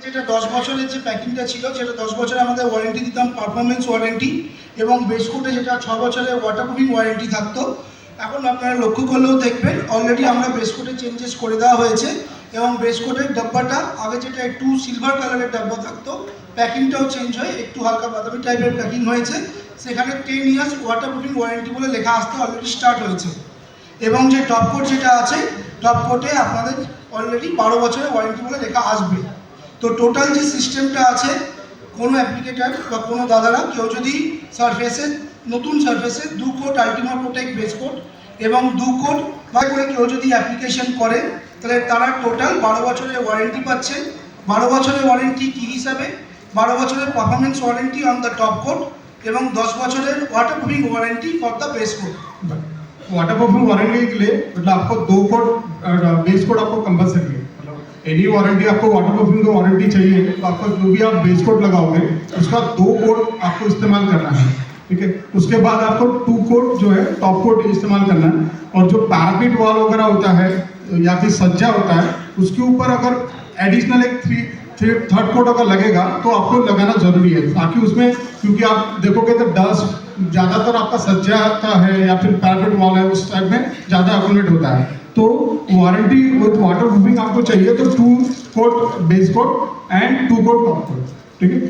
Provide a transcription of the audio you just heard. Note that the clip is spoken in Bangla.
যেটা 10 বছরের যে প্যাকিংটা ছিল সেটা 10 বছর আমাদের ওয়ারেন্টি দিতাম, পারফরমেন্স ওয়ারেন্টি, এবং বেস কোটে যেটা 6 বছরের ওয়াটারপ্রুফিং ওয়ারেন্টি থাকতো। এখন আপনারা লক্ষ্য করলেও দেখবেন অলরেডি আমরা বেস কোটে চেঞ্জেস করে দেওয়া হয়েছে, এবং বেস কোটের ডাব্বাটা আগে যেটা একটু সিলভার কালারের ডাব্বা থাকতো, প্যাকিংটাও চেঞ্জ হয়ে একটু হালকা বাদামি টাইপের প্যাকিং হয়েছে। সেখানে 10 ইয়ার্স ওয়াটারপ্রুফিং ওয়ারেন্টি বলে লেখা আসতে অলরেডি স্টার্ট হয়েছে। এবং যে টপ কোট যেটা আছে, টপ কোটে আপনাদের অলরেডি 12 বছরের ওয়ারেন্টি বলে লেখা আসবে। তো টোটাল যে সিস্টেমটা আছে, কোনো অ্যাপ্লিকেটার বা কোনো দাদারা কেউ যদি সারফেসে, নতুন সারফেসে 2 coat Ultima protect base coat এবং 2 কোট বা করে কেউ যদি অ্যাপ্লিকেশন করে, তাহলে তারা টোটাল 12 বছরের ওয়ারেন্টি পাচ্ছে। 12 বছরের ওয়ারেন্টি কী হিসাবে? 12 বছরের performance warranty on the top coat এবং 10 বছরের waterproofing warranty for the base coat. Waterproofing warranty के लिए मतलब आपको 2 कोट बेस कोट आपको कंपलसरी है। मतलब एनी वारंटी आपको वाटरप्रूफिंग की वारंटी चाहिए तो आपको जो भी आप बेस कोट लगाओगे उसका 2 कोट आपको इस्तेमाल करना है, ठीक है। उसके बाद आपको 2 कोट जो है टॉप कोट इस्तेमाल करना है। और जो पैरापेट वॉल वगैरह होता है या फिर सज्जा होता है उसके ऊपर अगर एडिशनल एक थर्ड कोट अगर लगेगा तो आपको लगाना जरूरी है, ताकि उसमें, क्योंकि आप देखोगे तो डस्ट ज़्यादातर आपका सज्जा का है या फिर पैरापेट वॉल है उस टाइप में ज़्यादा अकोमोडेट होता है। तो वारंटी विथ वाटरप्रूफिंग आपको चाहिए तो 2 coat base coat and 2 coat top coat, ठीक है।